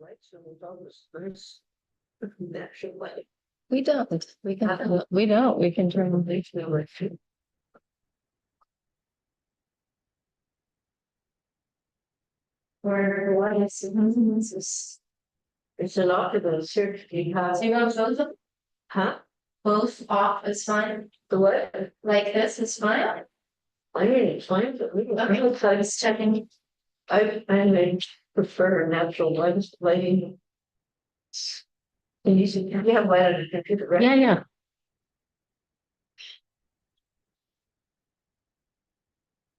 Lights and all this nice natural light. We don't. We don't. We can turn the lights over. Where what is it's an octopus here. So you want both of Huh? both off is fine. The what? Like this is fine. I mean, it's fine, but we Okay, so I'm just checking. I prefer natural lighting. And you have light on the computer, right? Yeah, yeah.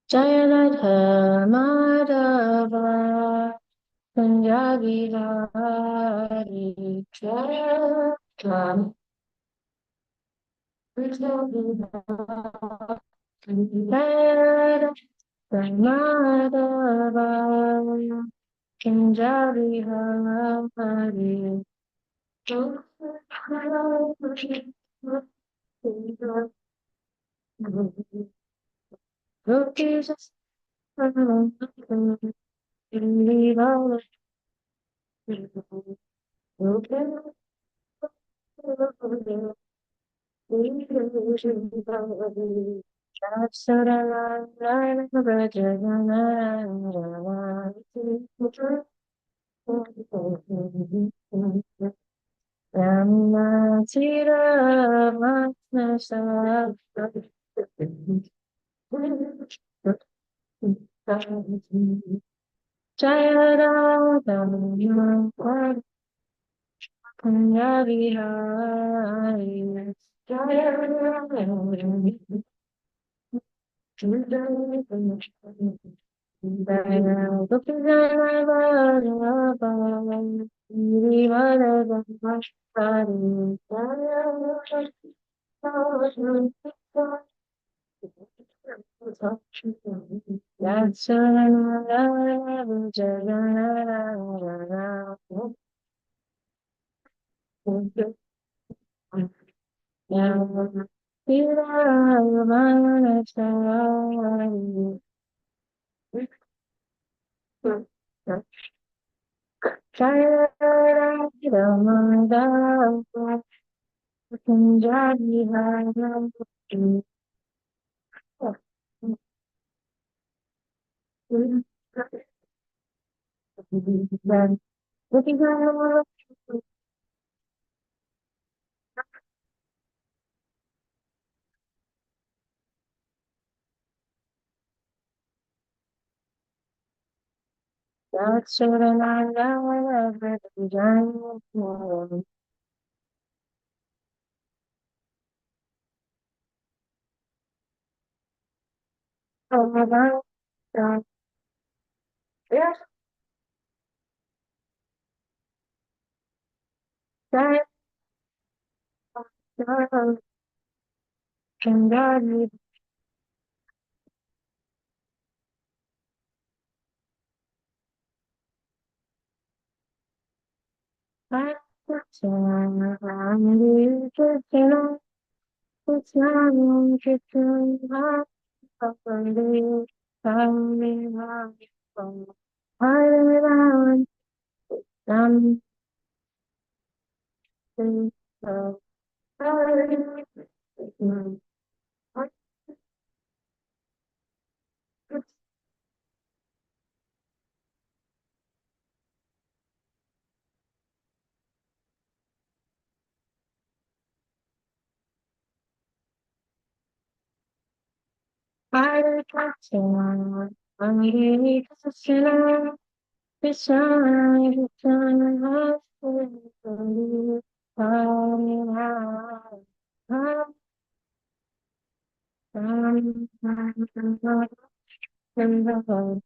Jaya Radha Madhava Punjabi Hari Jaya Ram Jaya Radha Madhava Punjabi Hari Jesus Jaya Radha Punjabi Hari Jaya Radha Punjabi Hare Krishna, Hare Krishna, Krishna Krishna, Hare Hare, Hare Ram, Hare Hare.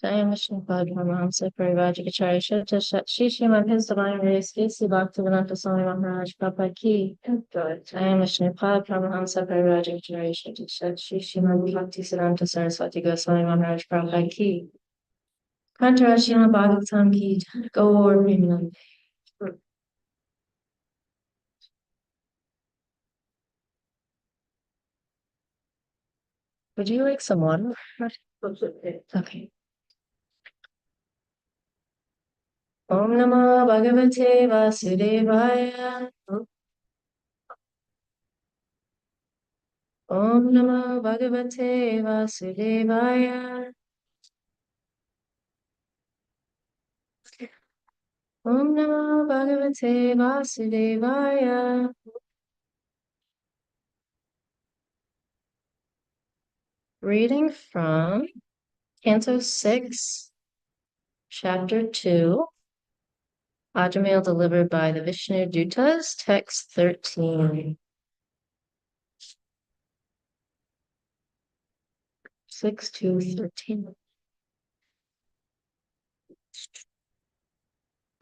Jaya Vishnu Padma Parivajikacharya Shutta Shishima His Divine Grace Isi Bhaktivedanta Swami Maharaj Papa Ki Jaya Vishnu Padma Parivajikacharya Shutta Shishima Bhaktivedanta Saraswati Goswami Maharaj Papa Ki Kantara Srimad Bhagavatam Ki Gaur Premanand. Would you like some water? Okay. Om Namo Bhagavate Vasudevaya. Om Namo Bhagavate Vasudevaya. Om Namo Bhagavate Vasudevaya. Reading from Canto 6, Chapter 2, Ajamil delivered by the Vishnu Dutas, Text 13. 6 to 13.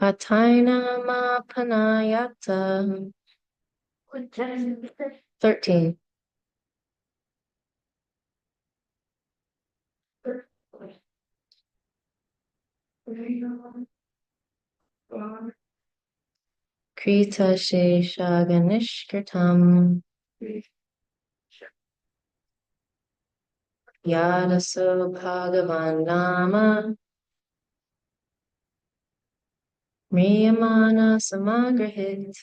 Ataina ma panayata. 13. Krita Sheshaganishkritam Yadaso Bhagavan Nama Mriyamana Samagrahit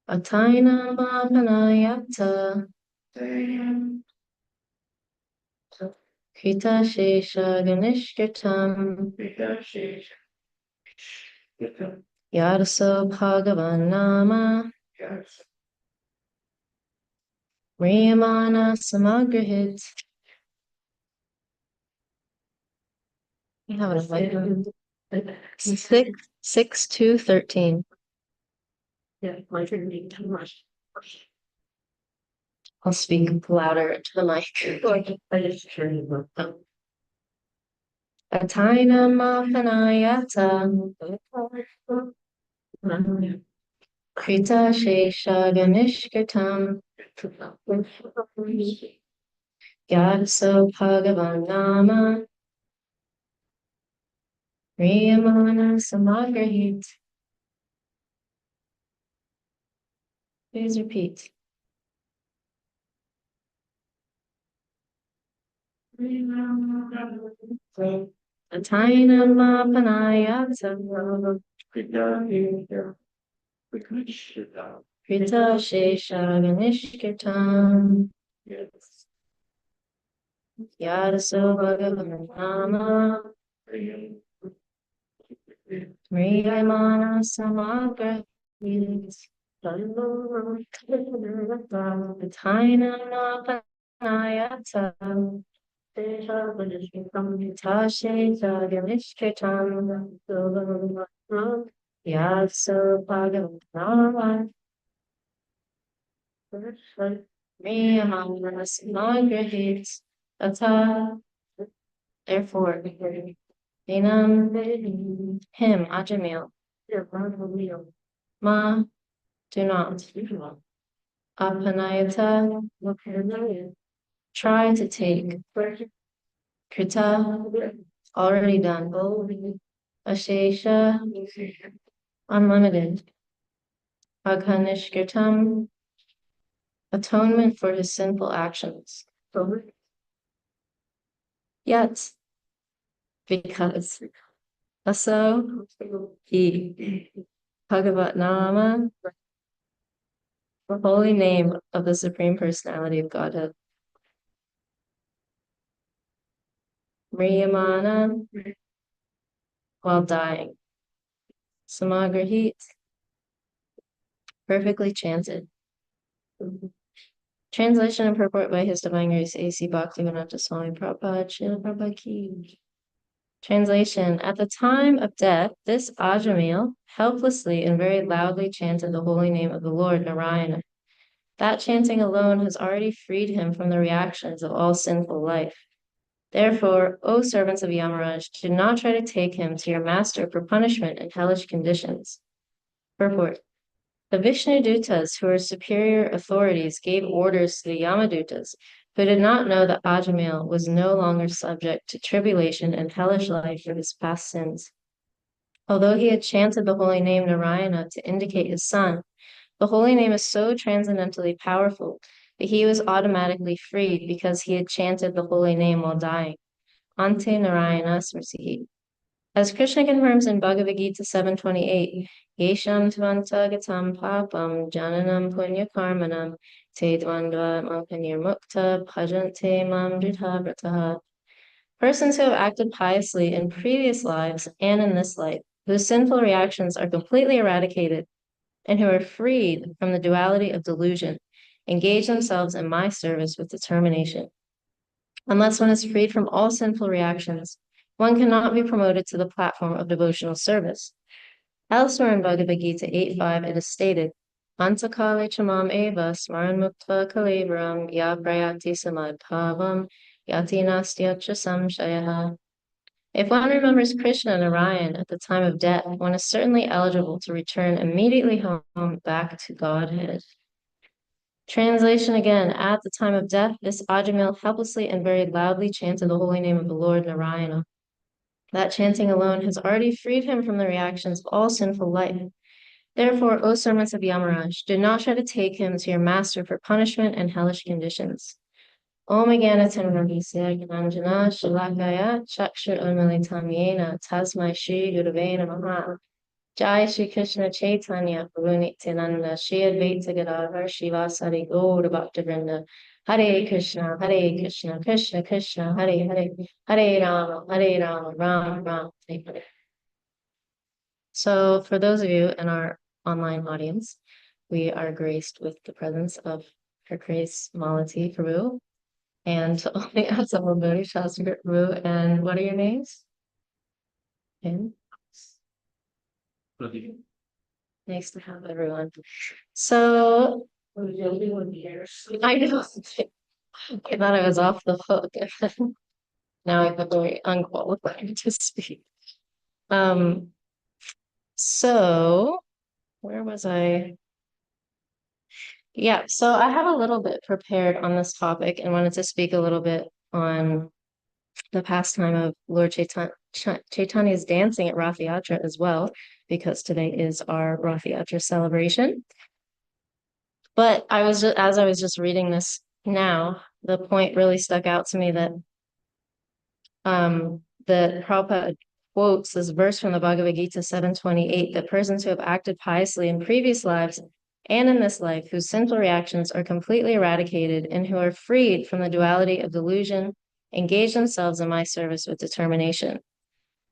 Ataina Mapanayata Krita Sheshaganishkritam Yadaso Bhagavan Nama Mriyamana Samagrahit. You have it like 6 to 13. Yeah, my turn being too much. I'll speak louder to the mic. I just turned it up. Ataina Mapanayata Krita Sheshaganishkritam Yadaso Bhagavan Nama Mriyamana Samagrahit. Please repeat. Ataina Mapanayata Krita Sheshaganishkritam Yadaso Bhagavan Nama Mriyamana Samagrahit. Ataina Mapanayata Tashe Jaganishketam Yaso Bhagavan Mriyamana Samagrahit. Ata, therefore, Dinam, him, Ajamil, Ma, do not, Apanayata, try to take, Krita, already done, Ashesha, unlimited, Aghanishkritam, atonement for his sinful actions. Yet, because Aso the Bhagavat the holy name of the Supreme Personality of Godhead. Mriyamana while dying. Samagrahit, perfectly chanted. Translation and purport by His Divine Grace A.C. Bhaktivedanta Swami Prabhupada, Srila Prabhupada Ki. Translation: at the time of death, this Ajamil helplessly and very loudly chanted the holy name of the Lord Narayana. That chanting alone has already freed him from the reactions of all sinful life. Therefore, O servants of Yamaraj, do not try to take him to your master for punishment and hellish conditions. Purport: the Vishnu Dutas, who are superior authorities, gave orders to the Yamadutas, who did not know that Ajamil was no longer subject to tribulation and hellish life for his past sins. Although he had chanted the holy name Narayana to indicate his son, the holy name is so transcendently powerful that he was automatically freed because he had chanted the holy name while dying. Ante Narayana Smriti. As Krishna confirms in Bhagavad Gita 7:28, Yesham tvanta gatam papam jananam punya karmanam te dvandva mukta bhajante mam drithavrataha. Persons who have acted piously in previous lives and in this life, whose sinful reactions are completely eradicated, and who are freed from the duality of delusion, engage themselves in my service with determination. Unless one is freed from all sinful reactions, one cannot be promoted to the platform of devotional service. Elsewhere in Bhagavad Gita 8.5, it is stated, Antakale chamam eva smaran mukta kalebram ya prayati samadbhavam yati nastyacha samshayaha. If one remembers Krishna and Narayan at the time of death, one is certainly eligible to return immediately home back to Godhead. Translation again, at the time of death, this Ajamil helplessly and very loudly chanted the holy name of the Lord Narayana. That chanting alone has already freed him from the reactions of all sinful life. Therefore, O servants of Yamaraj, do not try to take him to your master for punishment and hellish conditions. Om Aganatanravisya Gnanjana Shalakaya Chakshur Unmilitam Yena Tasmai Shri Gurave Namaha. Jai Shri Krishna Chaitanya Prabhu Nityananda Shri Advaita Gadadhar Shivasari Gaura Bhaktavrinda. Hare Krishna, Krishna Krishna, Hare Hare, Hare Rama, Rama Rama, Hare Hare. So for those of you in our online audience, we are graced with the presence of Her Grace Malati Prabhu and only Atsamaburi Shastri Prabhu. And what are your names? And nice to have everyone. So I know I thought I was off the hook. Now I feel very unqualified to speak. So where was I? Yeah, so I have a little bit prepared on this topic and wanted to speak a little bit on the pastime of Lord Chaitanya's dancing at Rath Yatra as well, because today is our Rath Yatra celebration. But as I was just reading this now, the point really stuck out to me that Prabhupada quotes this verse from the Bhagavad Gita 7:28, that persons who have acted piously in previous lives and in this life, whose sinful reactions are completely eradicated and who are freed from the duality of delusion, engage themselves in my service with determination.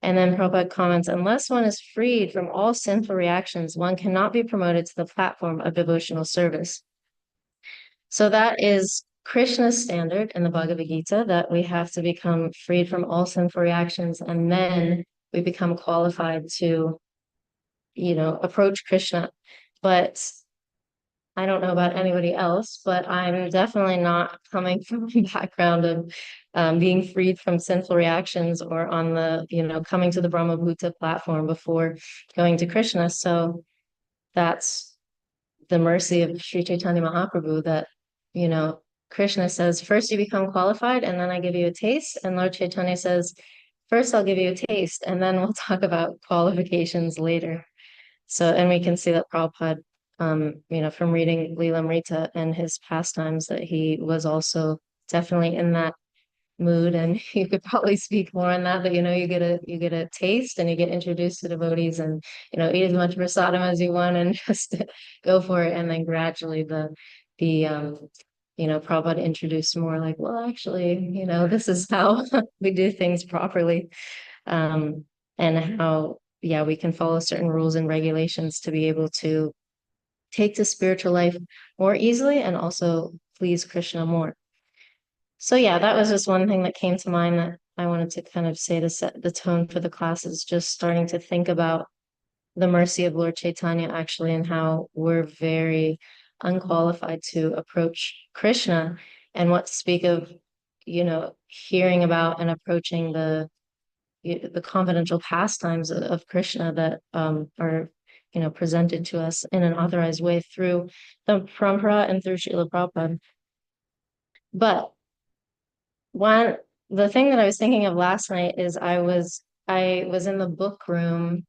And then Prabhupada comments, unless one is freed from all sinful reactions, one cannot be promoted to the platform of devotional service. So that is Krishna's standard in the Bhagavad Gita, that we have to become freed from all sinful reactions, and then we become qualified to, approach Krishna. But I don't know about anybody else, but I'm definitely not coming from a background of being freed from sinful reactions or on the, coming to the Brahma Bhuta platform before going to Krishna. So that's the mercy of Sri Chaitanya Mahaprabhu, that, Krishna says, first you become qualified and then I give you a taste. And Lord Chaitanya says, first I'll give you a taste and then we'll talk about qualifications later. So, and we can see that Prabhupada, from reading Leela Amrita and his pastimes, that he was also definitely in that mood, and you could probably speak more on that, but you get a taste and you get introduced to devotees, and eat as much prasadam as you want and just go for it. And then gradually the Prabhupada introduced more like, well, actually, this is how we do things properly. And how, yeah, we can follow certain rules and regulations to be able to take to spiritual life more easily and also please Krishna more. So yeah, that was just one thing that came to mind that I wanted to kind of say to set the tone for the classes, just starting to think about the mercy of Lord Chaitanya actually, and how we're very unqualified to approach Krishna, and what to speak of, hearing about and approaching the confidential pastimes of Krishna that are presented to us in an authorized way through the Parampara and through Srila Prabhupada. But the thing that I was thinking of last night is I was in the book room,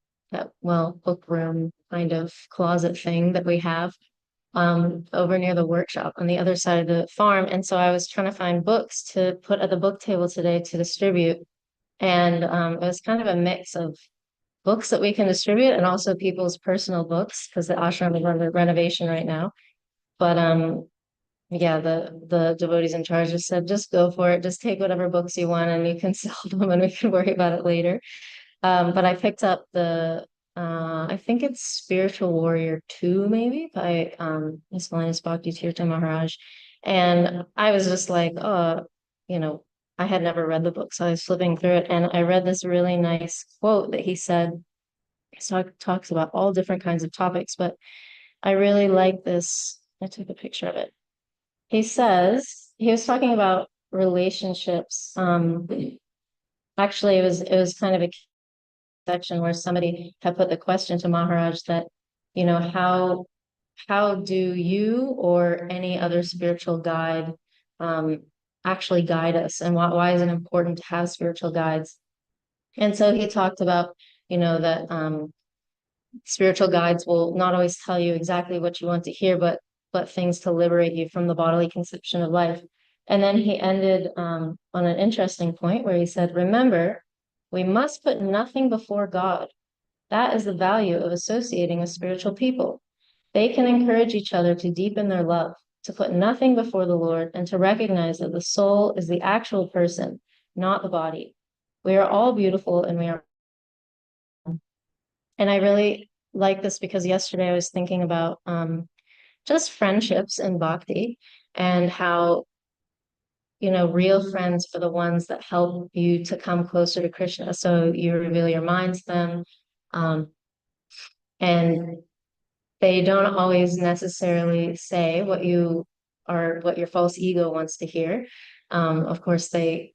book room kind of closet thing that we have over near the workshop on the other side of the farm. And so I was trying to find books to put at the book table today to distribute. And it was kind of a mix of books that we can distribute and also people's personal books, because the ashram is under renovation right now. But yeah, the devotees in charge just said, just go for it. Just take whatever books you want and you can sell them and we can worry about it later. But I picked up I think it's Spiritual Warrior 2, maybe, by His Holiness Bhakti Tirtha Maharaj. And I was just like, oh, I had never read the book, so I was flipping through it, and I read this really nice quote that he said. So talks about all different kinds of topics, but I really like this. I took a picture of it. He says he was talking about relationships. Actually, it was kind of a section where somebody had put the question to Maharaj that, how do you or any other spiritual guide actually guide us, and why is it important to have spiritual guides? And so he talked about, that spiritual guides will not always tell you exactly what you want to hear, but things to liberate you from the bodily conception of life. And then he ended on an interesting point where he said, remember, we must put nothing before God. That is the value of associating with spiritual people. They can encourage each other to deepen their love, to put nothing before the Lord, and to recognize that the soul is the actual person, not the body. We are all beautiful and we are. And I really like this because yesterday I was thinking about just friendships and bhakti, and how, real friends are the ones that help you to come closer to Krishna. So you reveal your mind to them. And they don't always necessarily say what what your false ego wants to hear. Of course, if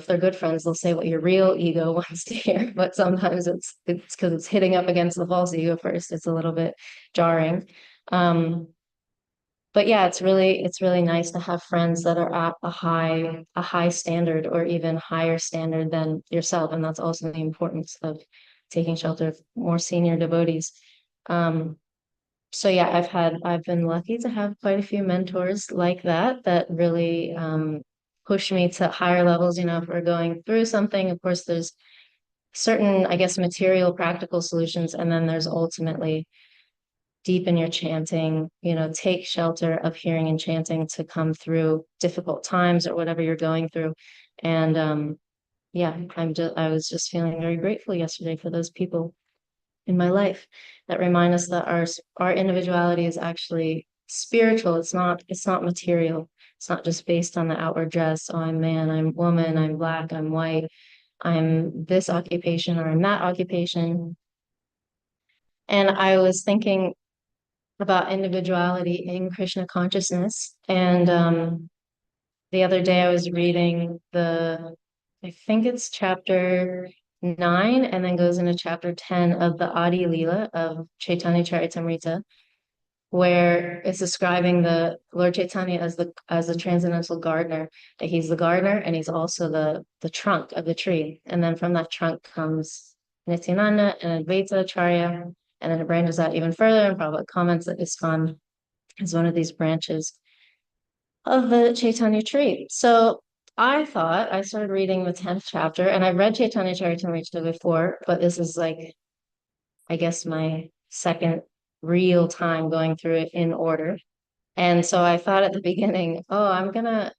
they're good friends, they'll say what your real ego wants to hear. But sometimes it's because it's hitting up against the false ego first. It's a little bit jarring. But yeah, it's really nice to have friends that are at a high standard, or even higher standard than yourself. And that's also the importance of taking shelter of more senior devotees. So yeah, I've been lucky to have quite a few mentors like that really push me to higher levels. If we're going through something, of course, there's certain, I guess, material, practical solutions, and then there's ultimately deepen your chanting, take shelter of hearing and chanting to come through difficult times or whatever you're going through. And yeah, I was just feeling very grateful yesterday for those people in my life that remind us that our individuality is actually spiritual. It's not material. It's not just based on the outward dress. Oh, I'm man, I'm woman, I'm black, I'm white, I'm this occupation or I'm that occupation. And I was thinking about individuality in Krishna consciousness. And the other day I was reading I think it's chapter 9, and then goes into chapter 10 of the Adi Leela of Chaitanya Charitamrita, where it's describing the Lord Chaitanya as the transcendental gardener, that he's the gardener and he's also the trunk of the tree. And then from that trunk comes Nityananda and Advaita Acharya, and then it branches out even further, and Prabhupada comments that ISKCON is one of these branches of the Chaitanya tree. So I thought I started reading the 10th chapter, and I read Chaitanya Charitamrita before, but this is like, I guess, my second real time going through it in order. And so I thought at the beginning, oh, I'm gonna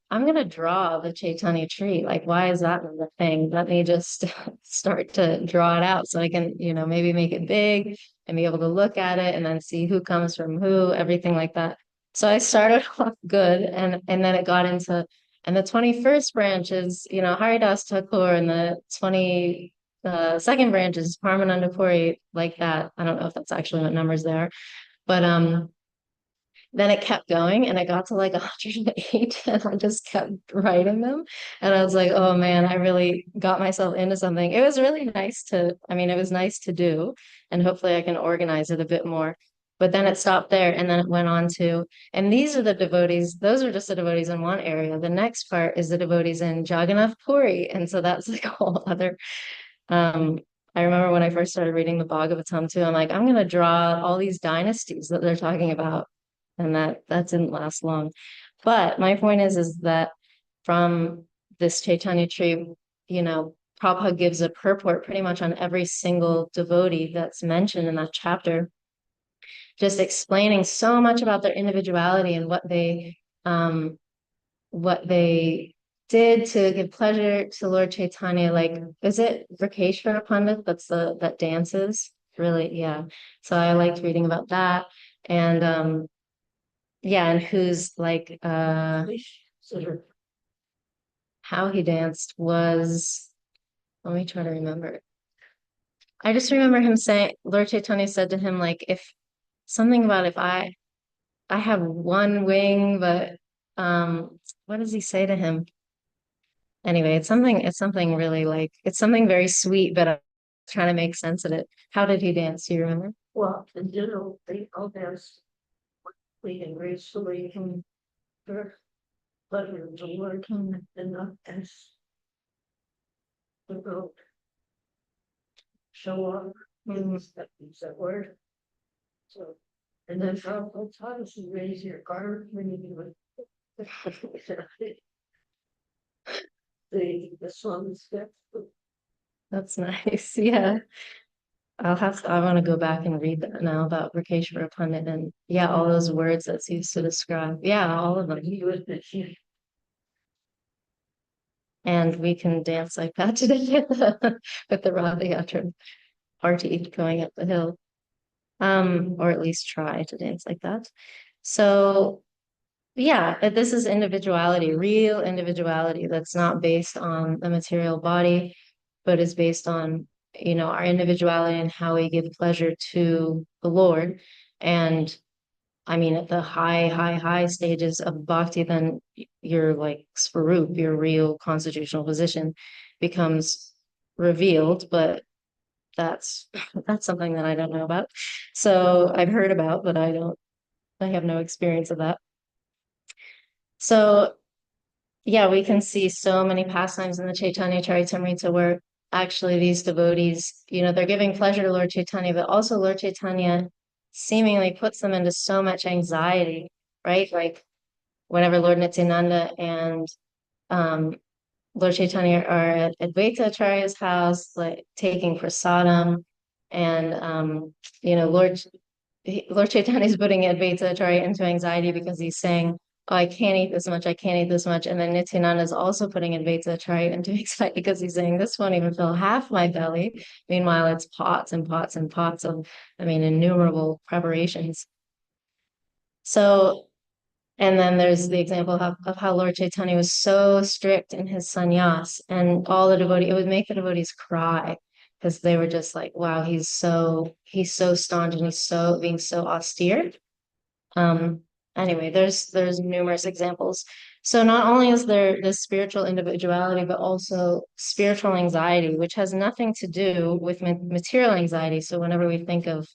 draw the Chaitanya tree. Like, why is that the thing? Let me just start to draw it out so I can, maybe make it big and be able to look at it and then see who comes from who, everything like that. So I started off good, and then it got into, and the 21st branch is, Haridas Thakur, and the 22nd branch is Paramananda Puri, like that. I don't know if that's actually what numbers they are, but then it kept going and I got to like 108 and I just kept writing them. And I was like, oh man, I really got myself into something. It was really nice it was nice to do. And hopefully I can organize it a bit more. But then it stopped there and then it went on to, and these are the devotees, those are just the devotees in one area. The next part is the devotees in Jagannath Puri. And so that's like a whole other um, I remember when I first started reading the Bhagavatam too, I'm like, I'm gonna draw all these dynasties that they're talking about. And that didn't last long. But my point is that from this Chaitanya tree, Prabhupada gives a purport pretty much on every single devotee that's mentioned in that chapter, just explaining so much about their individuality and what they did to give pleasure to Lord Chaitanya. Like, is it Rakeshwara Pandit that dances? Really, yeah. So I liked reading about that. And yeah, and who's like how he danced was, let me try to remember. I just remember him saying, Lord Chaitanya said to him, like, if something about if I have one wing, but what does he say to him? Anyway, it's something really like, it's something very sweet, but I'm trying to make sense of it. How did he dance? Do you remember? Well, in general, they all dance quickly and gracefully for pleasure of the Lord and not as the road show off. Is that word? So, and then how does you raise your guard when you do it? The song step. That's nice. Yeah. I want to go back and read that now about Rakeshwara Pandit and yeah, all those words that's used to describe. Yeah, all of them. He was the chief. And we can dance like that today with the Radha Yatra party going up the hill. Or at least try to dance like that. So yeah, this is individuality, real individuality that's not based on the material body, but is based on, our individuality and how we give pleasure to the Lord. And I mean, at the high, high, high stages of bhakti, then your like svarup, your real constitutional position becomes revealed, but that's that's something that I don't know about. So I've heard about, but I have no experience of that. So yeah, we can see so many pastimes in the Chaitanya Charitamrita where actually these devotees, they're giving pleasure to Lord Chaitanya, but also Lord Chaitanya seemingly puts them into so much anxiety, right? Like whenever Lord Nityananda and um, Lord Chaitanya are at Advaita Acharya's house, like taking prasadam, and Lord Chaitanya is putting Advaita Acharya into anxiety because he's saying, "Oh, I can't eat this much. I can't eat this much." And then Nityananda is also putting Advaita Acharya into anxiety because he's saying, "This won't even fill half my belly." Meanwhile, it's pots and pots and pots of, innumerable preparations. So, and then there's the example of how Lord Chaitanya was so strict in his sannyas, and all the devotees, it would make the devotees cry because they were just like, "Wow, he's so staunch and he's so being so austere." Um, anyway, there's numerous examples. So not only is there this spiritual individuality, but also spiritual anxiety, which has nothing to do with material anxiety. So whenever we think of,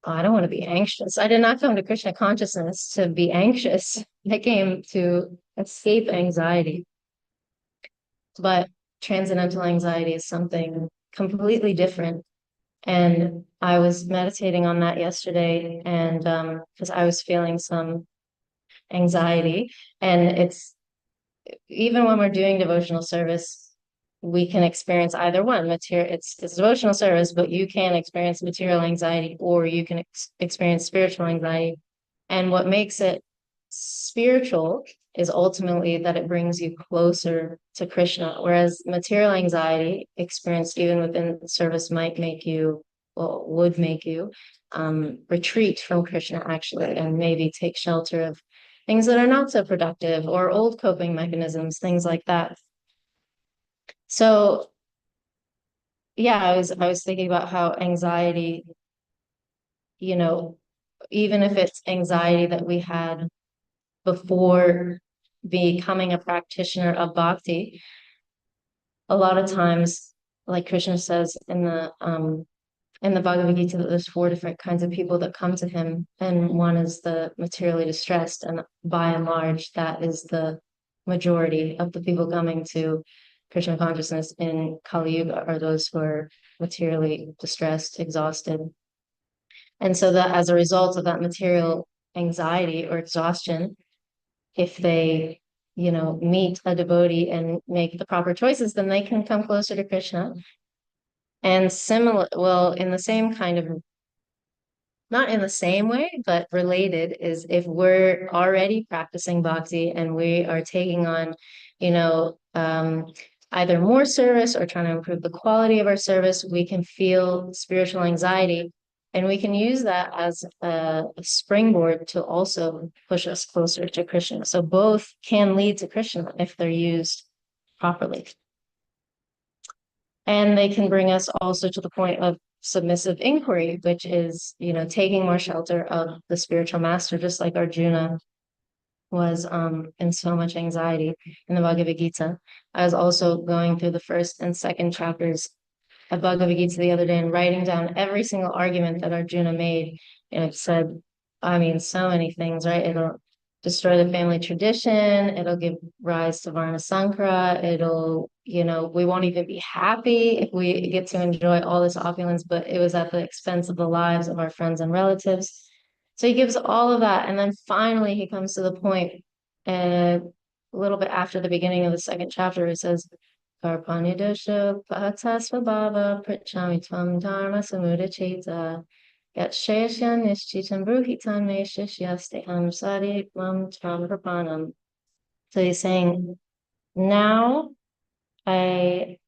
oh, I don't want to be anxious, I did not come to Krishna consciousness to be anxious. I came to escape anxiety. But transcendental anxiety is something completely different. And I was meditating on that yesterday, and because I was feeling some anxiety, and even when we're doing devotional service, we can experience either one. It's devotional service, but you can experience material anxiety or you can experience spiritual anxiety. And what makes it spiritual is ultimately that it brings you closer to Krishna, whereas material anxiety experienced even within the service might make you, well, would make you retreat from Krishna actually, and maybe take shelter of things that are not so productive or old coping mechanisms, things like that. So yeah, I was thinking about how anxiety, you know, even if it's anxiety that we had before becoming a practitioner of bhakti, a lot of times, like Krishna says in the Bhagavad Gita, that there's four different kinds of people that come to him, and one is the materially distressed, and by and large, that is the majority of the people coming to Krishna consciousness in Kali Yuga are those who are materially distressed, exhausted. And so that as a result of that material anxiety or exhaustion, if they, meet a devotee and make the proper choices, then they can come closer to Krishna. And similar, well, in the same kind of, not in the same way, but related, is if we're already practicing bhakti and we are taking on, you know, either more service or trying to improve the quality of our service, we can feel spiritual anxiety. And we can use that as a springboard to also push us closer to Krishna. So both can lead to Krishna if they're used properly. And they can bring us also to the point of submissive inquiry, which is, taking more shelter of the spiritual master, just like Arjuna was in so much anxiety in the Bhagavad Gita. I was also going through the first and second chapters of Bhagavad Gita the other day and writing down every single argument that Arjuna made. And it said, I mean, so many things, right? It'll destroy the family tradition. It'll give rise to Varna Sankara. It'll, we won't even be happy if we get to enjoy all this opulence, but it was at the expense of the lives of our friends and relatives. So he gives all of that. And then finally he comes to the point, a little bit after the beginning of the second chapter, it says, Karpanidosha Pahatasvabhava Pritchami Tvam Dharma Samudacheta Yatshesha Nishchitam Bruhitam Neshishyaste Sadi Mam Tvam Prapanam. So he's saying, now I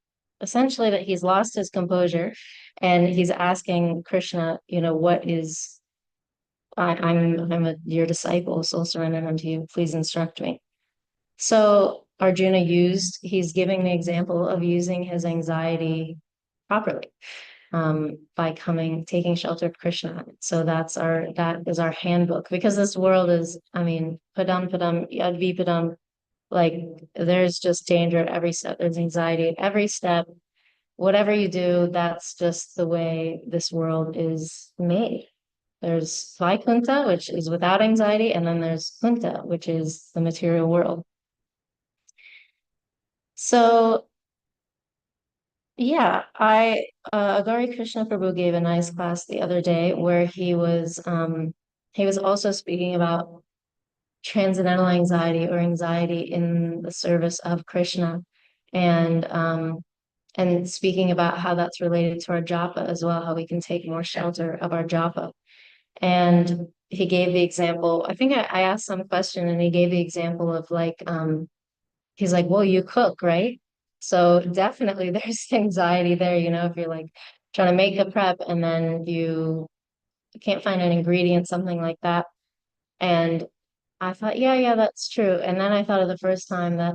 essentially that he's lost his composure and he's asking Krishna, what is I'm your disciple, soul surrendered unto you. Please instruct me. So Arjuna he's giving the example of using his anxiety properly by taking shelter of Krishna. So that is our handbook, because this world is, padam padam yad padam, like there's just danger at every step. There's anxiety at every step. Whatever you do, that's just the way this world is made. There's Vaikunta, which is without anxiety, and then there's Kunta, which is the material world. So yeah, Agari Krishna Prabhu gave a nice class the other day where he was also speaking about transcendental anxiety or anxiety in the service of Krishna, and speaking about how that's related to our japa as well, how we can take more shelter of our japa. And he gave the example, I think I asked some question and he gave the example of he's like, well, you cook, right? So definitely there's anxiety there, if you're like trying to make a prep and then you can't find an ingredient, something like that. And I thought, yeah, that's true. And then I thought of the first time that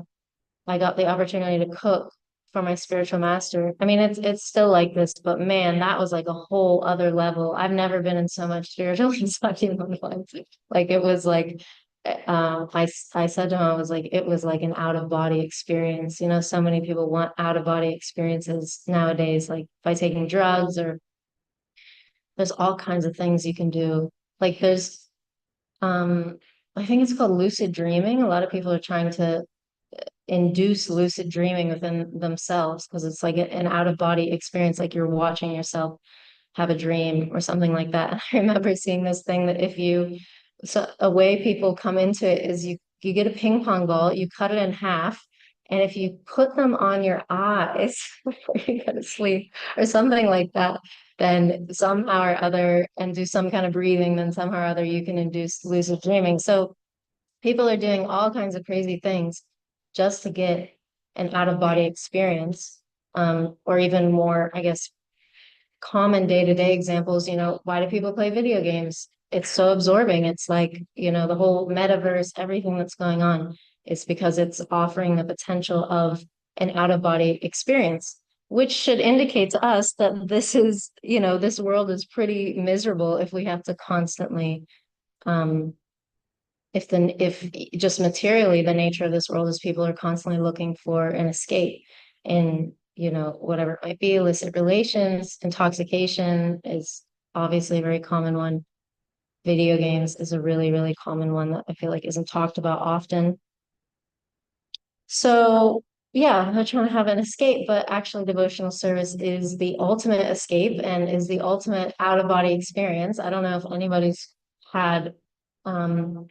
I got the opportunity to cook for my spiritual master. I mean, it's still like this, but man, that was like a whole other level. I've never been in so much spiritual anxiety in my life. Like it was like I said to him, I was like, it was like an out of body experience. So many people want out of body experiences nowadays, like by taking drugs, or there's all kinds of things you can do. Like there's I think it's called lucid dreaming. A lot of people are trying to induce lucid dreaming within themselves because it's like an out of body experience, like you're watching yourself have a dream or something like that. I remember seeing this thing that so a way people come into it is you get a ping pong ball, you cut it in half, and if you put them on your eyes before you go to sleep or something like that, then somehow or other, and do some kind of breathing, then somehow or other you can induce lucid dreaming. So people are doing all kinds of crazy things just to get an out of body experience, or even more, I guess, common day-to-day examples. Why do people play video games? It's so absorbing. It's like, the whole metaverse, everything that's going on is because it's offering the potential of an out-of-body experience, which should indicate to us that this world is pretty miserable if we have to constantly, if just materially the nature of this world is people are constantly looking for an escape in, whatever it might be. Illicit relations, intoxication is obviously a very common one. Video games is a really, really common one that I feel like isn't talked about often. So yeah, they're trying to have an escape, but actually devotional service is the ultimate escape and is the ultimate out of body experience. I don't know if anybody's had um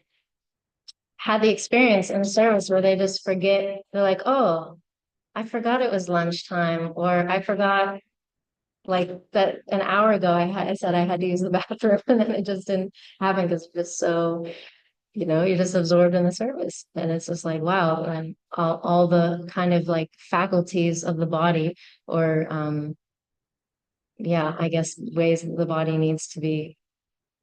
had the experience in service where they just forget, they're like, oh, I forgot it was lunchtime, or I forgot like that an hour ago I said I had to use the bathroom, and then it just didn't happen because it's just so, you're just absorbed in the service. And it's just like, wow, and all the kind of like faculties of the body, or yeah, I guess ways that the body needs to be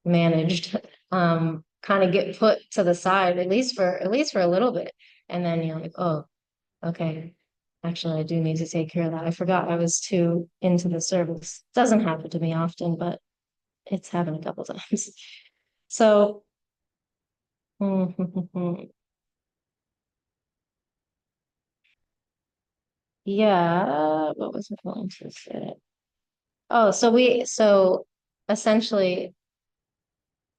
managed, kind of get put to the side, at least for a little bit. And then you're like, oh, okay, actually I do need to take care of that. I forgot I was too into the service. Doesn't happen to me often, but it's happened a couple times. So yeah, what was I going to say? Oh, so essentially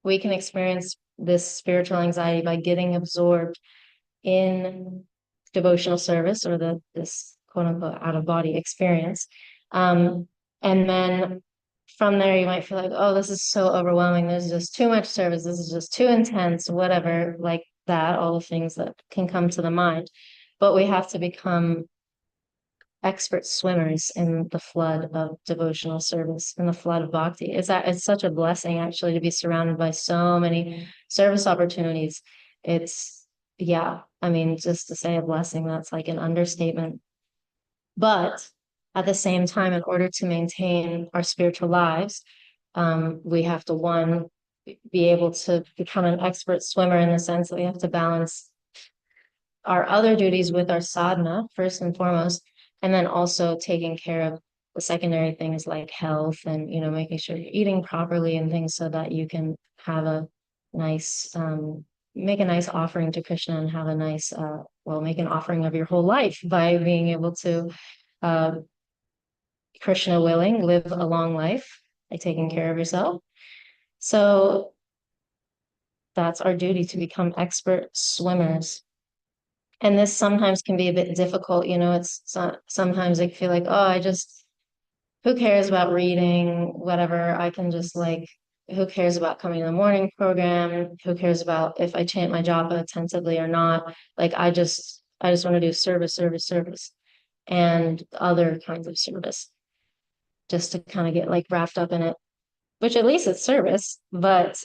we can experience this spiritual anxiety by getting absorbed in devotional service, or this quote unquote out of body experience. And then from there, you might feel like, oh, this is so overwhelming. There's just too much service. This is just too intense, whatever, like that, all the things that can come to the mind. But we have to become expert swimmers in the flood of devotional service, in the flood of bhakti. It's such a blessing actually to be surrounded by so many service opportunities. It's, yeah, I mean, just to say a blessing, that's like an understatement. But at the same time, in order to maintain our spiritual lives, we have to, one, be able to become an expert swimmer in the sense that we have to balance our other duties with our sadhana, first and foremost, and then also taking care of the secondary things like health and, making sure you're eating properly and things so that you can have a nice, make a nice offering to Krishna and have a nice, make an offering of your whole life by being able to, uh, Krishna willing, live a long life by taking care of yourself. So that's our duty, to become expert swimmers. And this sometimes can be a bit difficult, sometimes I feel like, oh, who cares about reading, whatever, I can just like, who cares about coming to the morning program? Who cares about if I chant my japa attentively or not? Like, I just want to do service, service, service, and other kinds of service, just to kind of get like wrapped up in it, which at least it's service, but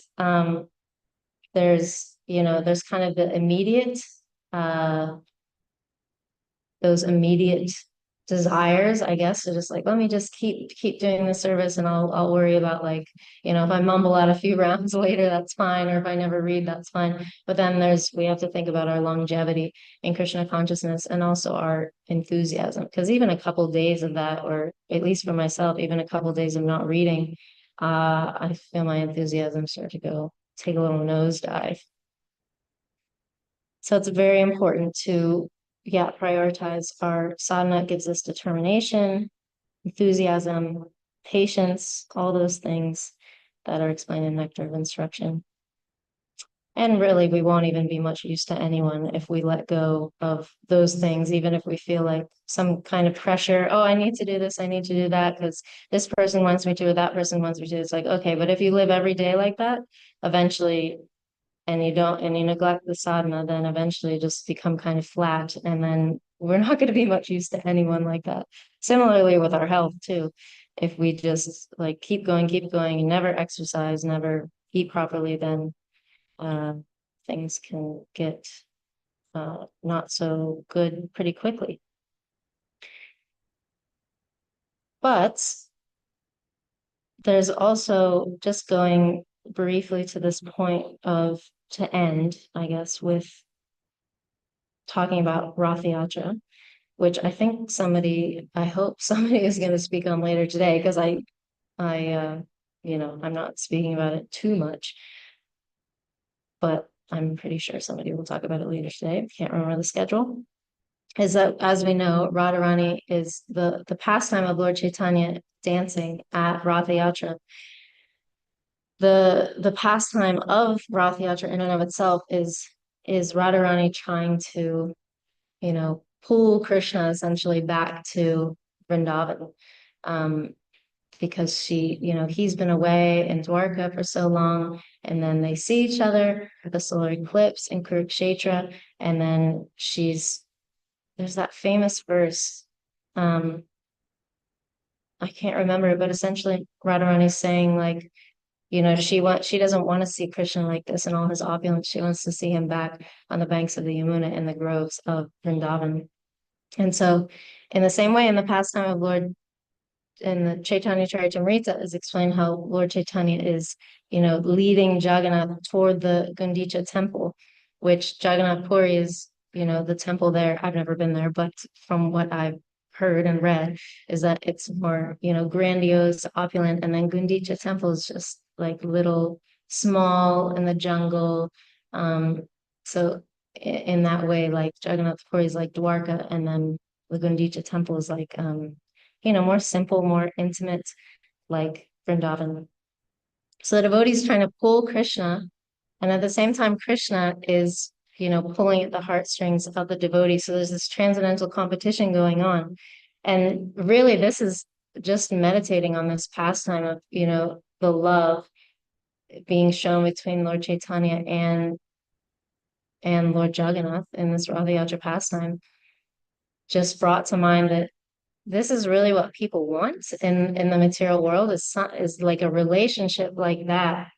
there's kind of the immediate, uh, those immediate desires, I guess, to just like, let me just keep doing the service, and I'll worry about like, if I mumble out a few rounds later, that's fine, or if I never read, that's fine. But then we have to think about our longevity in Krishna consciousness, and also our enthusiasm, because even a couple of days of that, or at least for myself, even a couple of days of not reading, I feel my enthusiasm start to take a little nosedive. So it's very important to, yeah, prioritize our sadhana. Gives us determination, enthusiasm, patience, all those things that are explained in Nectar of Instruction. And really, we won't even be much use to anyone if we let go of those things, even if we feel like some kind of pressure. Oh, I need to do this, I need to do that because this person wants me to, or that person wants me to. It's like, okay, but if you live every day like that, eventually and you neglect the sadhana, then eventually you just become kind of flat, and then we're not going to be much use to anyone like that. Similarly with our health too. If we just like keep going, and never exercise, never eat properly, then things can get not so good pretty quickly. But there's also, just going briefly to this point of, to end, I guess, with talking about Rath Yatra, which I hope somebody is going to speak on later today, because I'm not speaking about it too much, but I'm pretty sure somebody will talk about it later today. Can't remember the schedule. Is that, as we know, Radharani is the pastime of Lord Chaitanya dancing at Rath Yatra. The pastime of Rath Yatra in and of itself is Radharani trying to, pull Krishna essentially back to Vrindavan. Because he's been away in Dwarka for so long, and then they see each other at the solar eclipse in Kurukshetra, and then there's that famous verse. I can't remember it, but essentially Radharani's saying, like, she doesn't want to see Krishna like this in all his opulence. She wants to see him back on the banks of the Yamuna in the groves of Vrindavan. And so, in the same way, in the pastime of Lord, in the Chaitanya Charitamrita, is explained how Lord Chaitanya is, leading Jagannath toward the Gundicha temple, which Jagannath Puri is, the temple there. I've never been there, but from what I've heard and read, is that it's more, grandiose, opulent, and then Gundicha temple is just like little, small in the jungle. So in that way, like Jagannath Puri is like Dwarka, and then the Gundicha temple is like more simple, more intimate, like Vrindavan. So the devotee is trying to pull Krishna, and at the same time, Krishna is, pulling at the heartstrings of the devotee. So there's this transcendental competition going on. And really, this is just meditating on this pastime of, the love being shown between Lord Chaitanya and Lord Jagannath in this Ratha Yatra pastime, just brought to mind that this is really what people want in the material world, is like a relationship like that,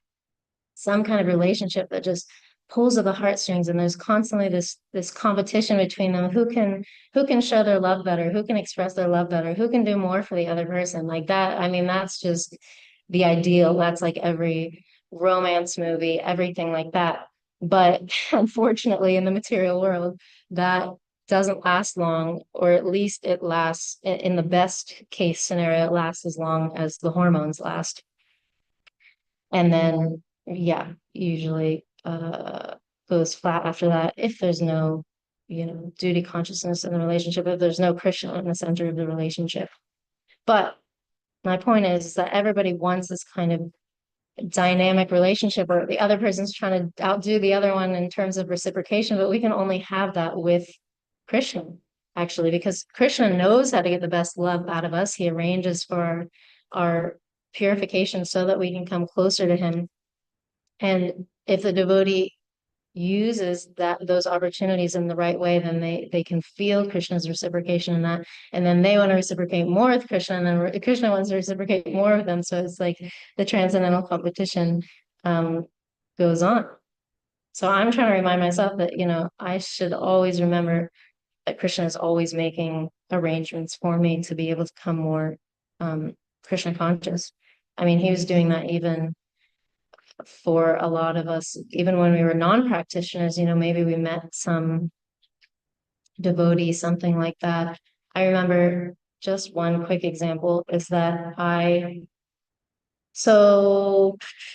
some kind of relationship that just pulls at the heartstrings, and there's constantly this competition between them, who can show their love better, who can express their love better, who can do more for the other person, like that. I mean, that's just the ideal. That's like every romance movie, everything like that. But unfortunately, in the material world, that doesn't last long, or at least it lasts, in the best case scenario, it lasts as long as the hormones last. And then, yeah, usually goes flat after that if there's no, duty consciousness in the relationship, if there's no Krishna in the center of the relationship. But my point is that everybody wants this kind of dynamic relationship, or the other person's trying to outdo the other one in terms of reciprocation, but we can only have that with Krishna, actually, because Krishna knows how to get the best love out of us. He arranges for our purification so that we can come closer to him. And if the devotee uses those opportunities in the right way, then they can feel Krishna's reciprocation in that, and then they want to reciprocate more with Krishna, and then Krishna wants to reciprocate more with them. So it's like the transcendental competition goes on. So I'm trying to remind myself that, I should always remember that Krishna is always making arrangements for me to be able to become more Krishna conscious. I mean, he was doing that even for a lot of us, even when we were non-practitioners, maybe we met some devotee, something like that. I remember just one quick example is that I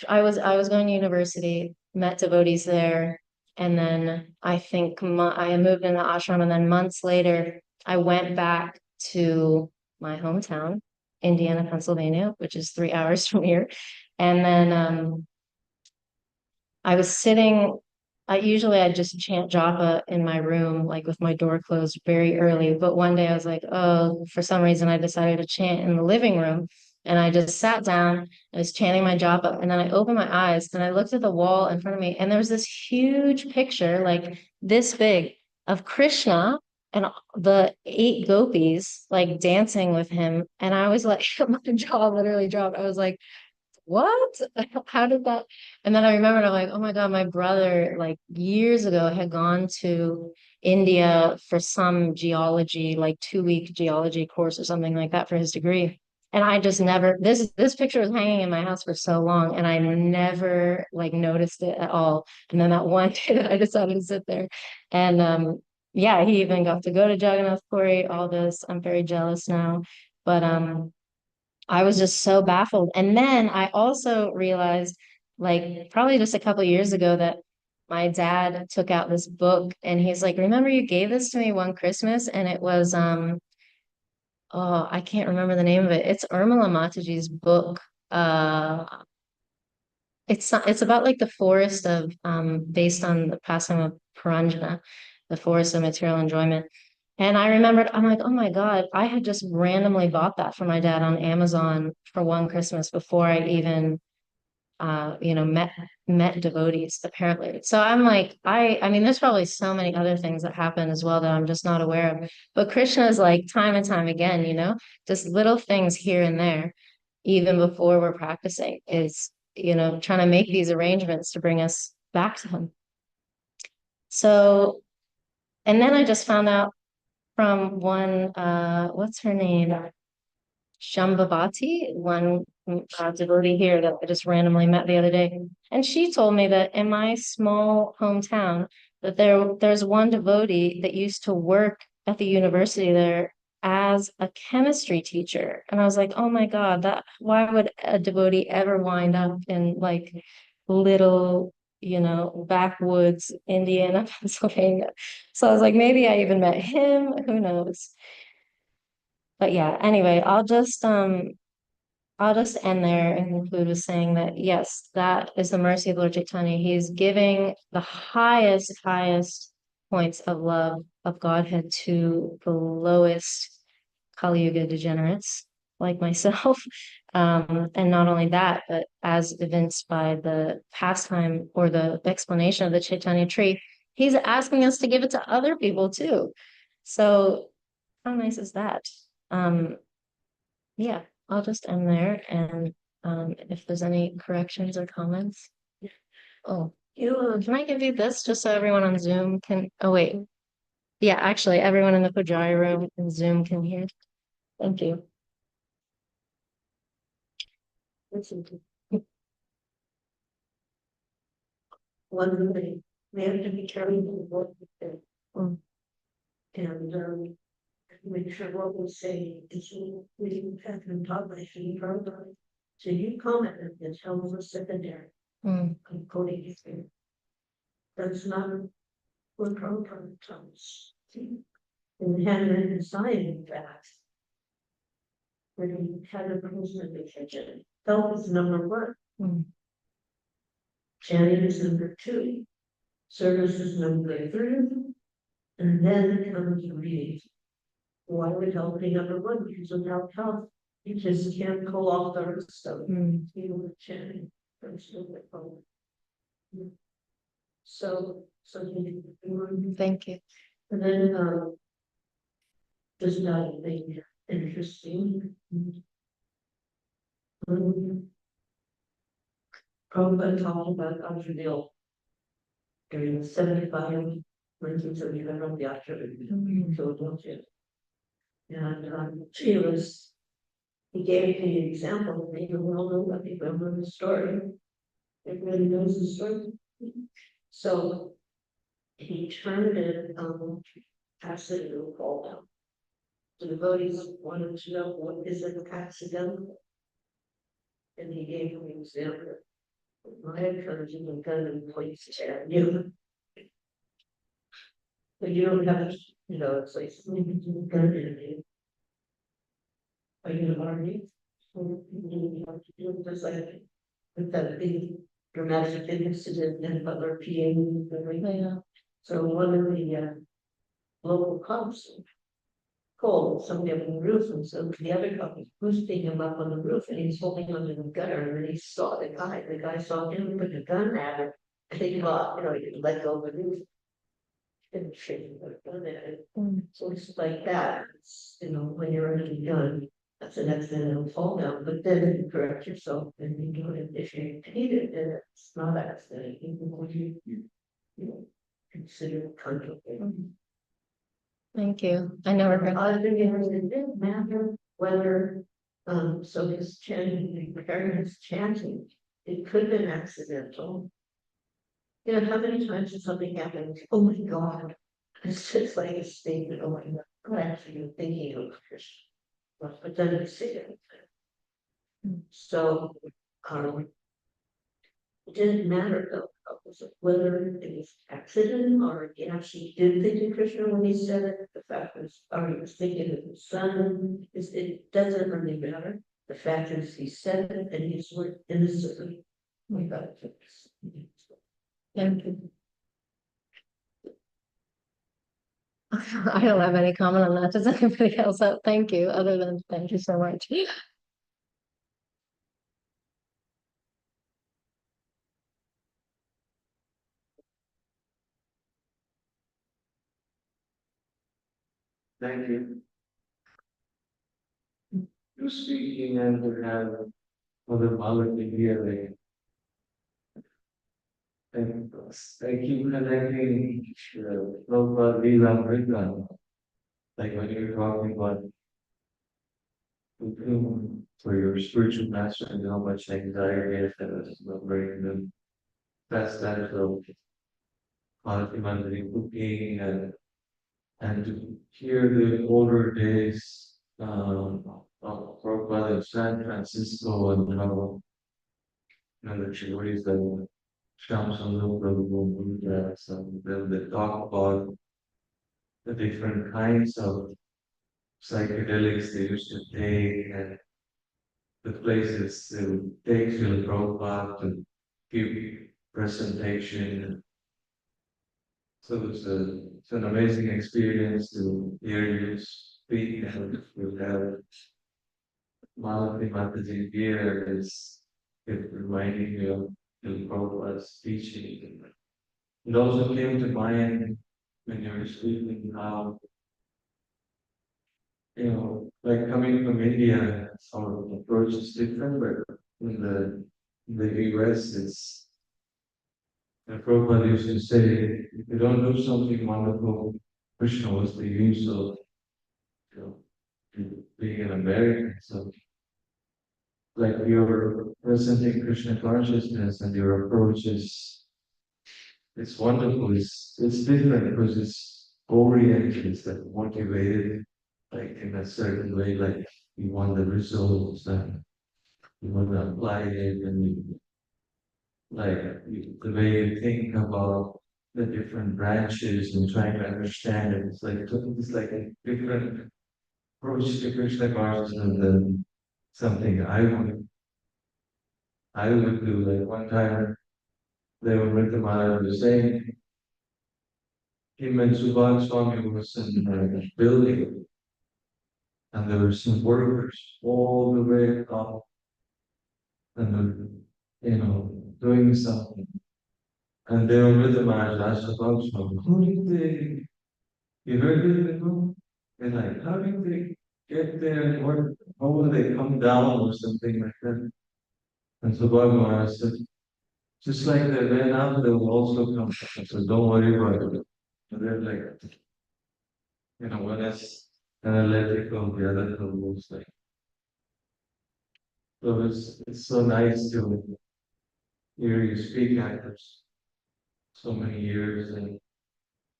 was going to university, met devotees there, and then I think I moved into ashram, and then months later, I went back to my hometown, Indiana, Pennsylvania, which is 3 hours from here. And then I was sitting, I'd just chant japa in my room, like with my door closed very early. But one day I was like, oh, for some reason I decided to chant in the living room. And I just sat down, I was chanting my japa, and then I opened my eyes and I looked at the wall in front of me, and there was this huge picture, like this big, of Krishna and the 8 gopis like dancing with him. And I was like, my jaw literally dropped. I was like, what? How did that? And then I remembered, I'm like, oh my God, my brother, like years ago, had gone to India for some geology, like 2-week geology course or something like that for his degree. And I just never, this picture was hanging in my house for so long, and I never like noticed it at all. And then that one day I decided to sit there. And yeah, he even got to go to Jagannath Puri, all this. I'm very jealous now. But I was just so baffled. And then I also realized, like, probably just a couple years ago, that my dad took out this book and he's like, remember you gave this to me one Christmas? And it was oh, I can't remember the name of it. It's Urmila Mataji's book. Uh it's about like the forest of based on the pastime of Paranjana, the forest of material enjoyment. And I remembered, I'm like, oh my God, I had just randomly bought that for my dad on Amazon for one Christmas before I even met devotees apparently. So I'm like, I mean, there's probably so many other things that happen as well that I'm just not aware of. But Krishna is like time and time again, just little things here and there, even before we're practicing, is, trying to make these arrangements to bring us back to him. So, and then I just found out from one, what's her name? Shambhavati, one devotee here that I just randomly met the other day. And she told me that in my small hometown, that there's one devotee that used to work at the university there as a chemistry teacher. And I was like, oh my God, why would a devotee ever wind up in like little, backwoods Indiana, Pennsylvania? So I was like, maybe I even met him. Who knows? But yeah, anyway, I'll just end there and conclude with saying that yes, that is the mercy of Lord Chaitanya. He is giving the highest points of love of Godhead to the lowest Kali Yuga degenerates like myself. And not only that, but as evinced by the pastime or the explanation of the Chaitanya tree, he's asking us to give it to other people too. So how nice is that? Um, yeah, I'll just end there, and if there's any corrections or comments. Oh, can I give you this just so everyone on Zoom can, oh wait. Yeah, actually everyone in the Pujari room in Zoom can hear. Thank you. Listen to one thing, we have to be careful with what we say. Mm. And make sure what we say is we have been taught by Sri Prabhupada. So you commented this helps us secondary. Mm. I'm quoting you here. That's not what Prabhupada tells us. And we had an design, in fact, when we had a person in the kitchen. Health is number one. Mm. Chanting is number two. Service is number three. And then comes reading. Why would health be number one? Because without health, you just can't pull off the rest of stuff. Mm. Even with chanting. So Thank you. and then there's not anything interesting. Prabhupada talked about Ajudil during the 1975 of the Ajudil Philadelphia. And he gave me an example, maybe we all know that people remember the story. Everybody knows the story. So he turned it accidental fall down. The devotees wanted to know what is an accidental. And he gave me an example. My encouragement and kind of place chair, but you don't have, it's like something to go to. Are you an army? You have to do just like with that big dramatic incident in Butler, PA. Yeah. So one of the local cops cold, somebody up on the roof, and so the other couple boosting him up on the roof, and he's holding onto the gutter, and then he saw the guy saw him put the gun at him, and he thought, he let go of the roof. And shit, put a gun at it. So it's like that, it's, when you're under the gun, that's an accidental fall down, but then you correct yourself, and you do it if you need it, and it's not accident, even when you consider it controversial. Thank you. I never heard that. It didn't matter whether, so his chanting, preparing his chanting, it could have been accidental. How many times did something happen? Oh my God. It's just like a statement, oh my God, I'm actually thinking of Krishna. But then you see it. So, it didn't matter though, whether it was accident or he actually did think of Krishna when he said it. The fact was, or he was thinking of his son, it doesn't really matter. The fact is, he said it and he's innocently. We got it fixed. Thank you. I don't have any comment on that. Does anybody else have? Thank you, other than thank you so much. Thank you. You're speaking and we have other Malachi here. And I keep connecting Prabhupada Leela Vritta. Like when you're talking about for your spiritual master and how much anxiety it has about bringing them past that of Malachi cooking and to hear the older days of Prabhupada in San Francisco and how the stories that Shamsundur Prabhu Buddha, some them that talk about the different kinds of psychedelics they used to take and the places they would take to Prabhupada to give presentation. So it's an amazing experience to hear you speak and to have Malachi Mataji here is reminding me of the Prabhupada's teaching. It also came to mind when you were speaking how, like coming from India, our approach is different, but in the US, it's the Prabhupada used to say, if you don't do something wonderful, Krishna was the use of being an American. So, like you're presenting Krishna consciousness and your approach is it's wonderful. It's different because it's oriented, it's like motivated, like in a certain way, like you want the results and you want to apply it and the way you think about the different branches and trying to understand it. It's like a different approach to Krishna consciousness than something I would do. Like one time they were with the Maharaj was saying him and Subhash Swami was in a building and there were some workers all the way up and doing something. And they were with the Maharaj asked Subhash Swami, how did they you heard it before? And like, how did they get there and work? How will they come down or something like that? And Subhash Maharaj said, just like they ran out, they will also come. So don't worry about it. And they're like, one is analytical, the other moves like. So it's so nice to hear you speak after so many years and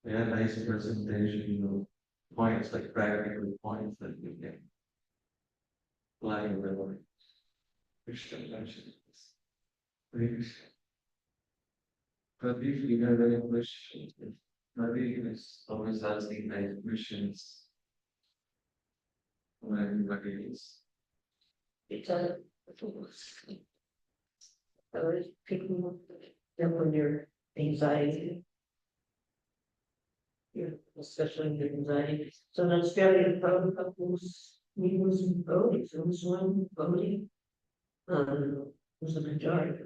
nice presentation, points like practical points that you can apply in real life. Krishna consciousness. Please. But if you have any questions, Nagari is always asking nice questions when everybody is. It's a, people, when your anxiety. Yeah, especially the anxiety. So in Australia, probably couples, we was voting, so it was one voting, was a majority.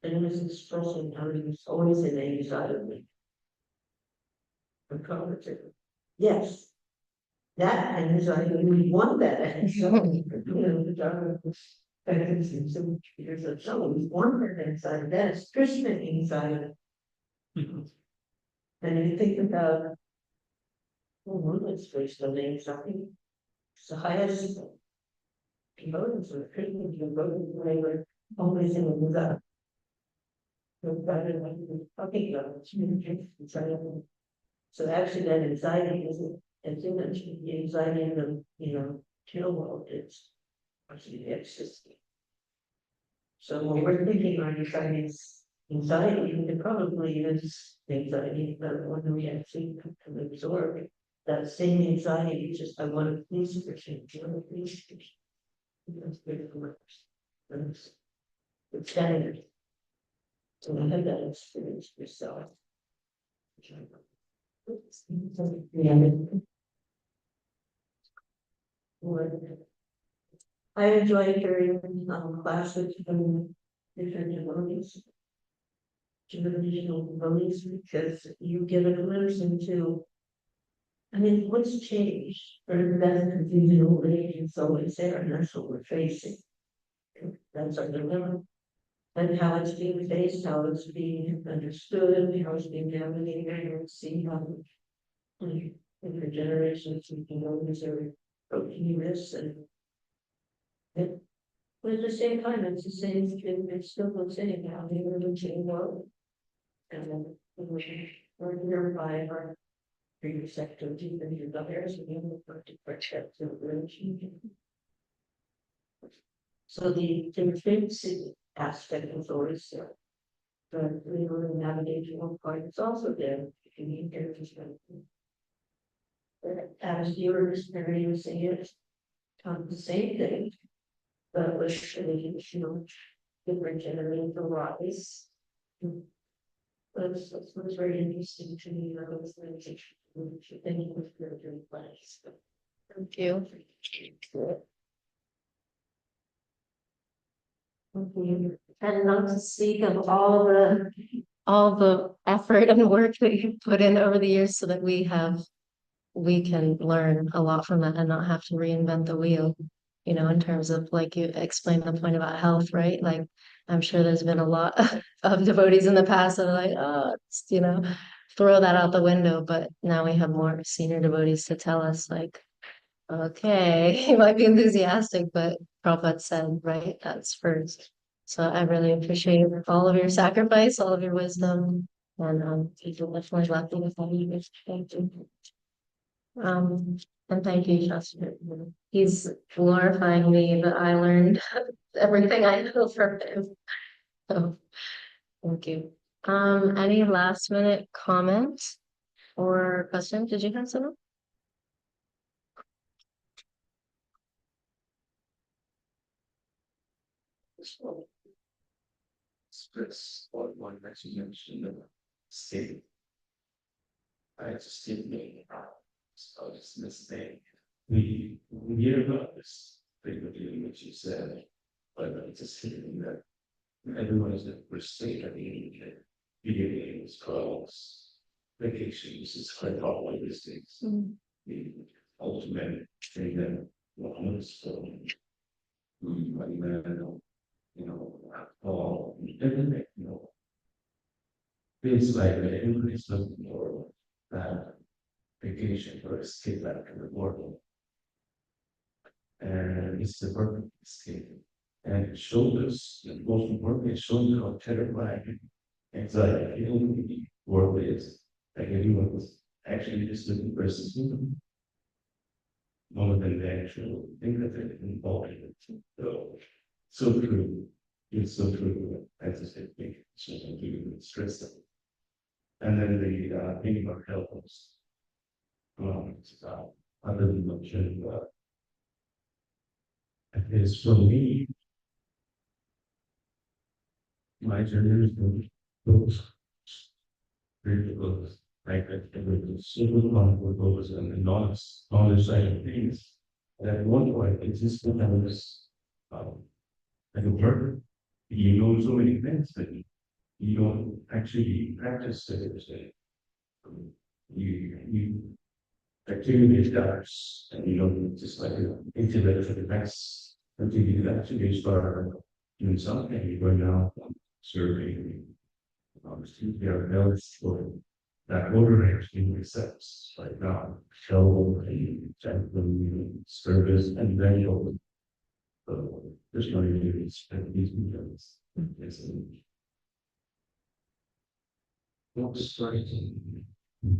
And it was this person, I mean, was always in anxiety. Encouraging. Yes, that anxiety, we want that anxiety, you know, the doctor was. So years of someone who's one for anxiety, that is Christian anxiety. And if you think about, well, it's based on anxiety, it's the highest emotions are Christian, you go to the way we're always in the God. Talking about it. So actually that anxiety isn't, as you mentioned, the anxiety in the, you know, chill world is actually existing. So when we're thinking our anxiety, it probably is anxiety, but when we actually can absorb that same anxiety, it's just I want to please the person, I want to please the person. That's good for us. It's standard. So I had that experience yourself. Yeah. I enjoy hearing classes from different devotees, traditional devotees, because you get a glimpse into, I mean, what's changed? For that confusion old age, it's always there, and that's what we're facing. That's our dilemma. And how it's being faced, how it's being understood, how it's being navigated, and see how in the generations we can always are approaching this and but at the same time, it's the same, it's still the same, how they were looking world. And then we're here by our previous activity, and your others, and you have to protect the relationship. So the intrinsic aspect is always there. But we were navigating one part, it's also there, if you need their perspective. But as your experiencing it, the same thing, but with traditional different generating varieties. That's very interesting to me. I was thinking, thank you for your advice. Thank you. And not to speak of all the effort and work that you've put in over the years so that we can learn a lot from it and not have to reinvent the wheel, you know, in terms of like you explained the point about health, right? Like I'm sure there's been a lot of devotees in the past that are like, oh, it's, you know, throw that out the window. But now we have more senior devotees to tell us like, okay, you might be enthusiastic, but Prabhupada said, right, that's first. So I really appreciate all of your sacrifice, all of your wisdom, and people definitely lucky with all you guys. Thank you. And thank you, Shastra. He's glorifying me, but I learned everything I know from him. So thank you. Any last minute comments or questions? Did you have someone? Stress or one that you mentioned, state. I just didn't make so it's mistake. We hear about this frequently, which you said, but it's just feeling that everyone is at risk state of eating video games, drugs, vacations, it's quite all of these things. The ultimate thing that was so you know, alcohol, everything, you know. Feels like everybody's looking for that vacation or escape after the world. And it's the perfect escape. And it showed us, the most important, it showed us how terrifying anxiety the world is. Like everyone was actually just looking for a system more than the actual thing that they're involved in it. So true. It's so true. I just think so stress. And then the thing about health was other than mentioned is for me, my journey is those really close. Like the simple controls and the knowledge side of things. And at one point, it just becomes like a burden. You know so many things that you don't actually practice it. You activity does, and you don't just like intellect for the best until you actually start doing something. You go down surveying, obviously there are notes for that order actually makes sense. Like now, show and gently service and then you'll there's no need to spend these millions. It's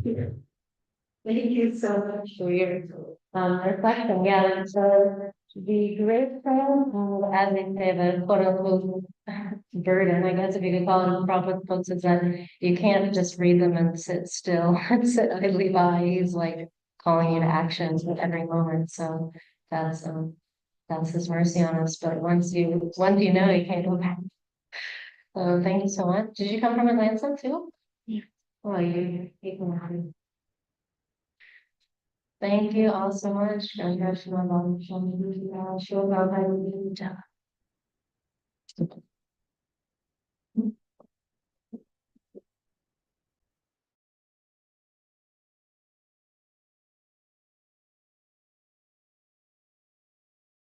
yeah. Thank you so much for your reflection. Yeah, so the grateful, as they say, the quote unquote burden, I guess if you could call it, Prabhupada books is that you can't just read them and sit still and sit idly by. He's like calling you to actions at every moment. So that's his mercy on us. But once you know, you can't go back. So thank you so much. Did you come from Atlanta too? Yeah. Well, you can. Thank you all so much. Congratulations on the show.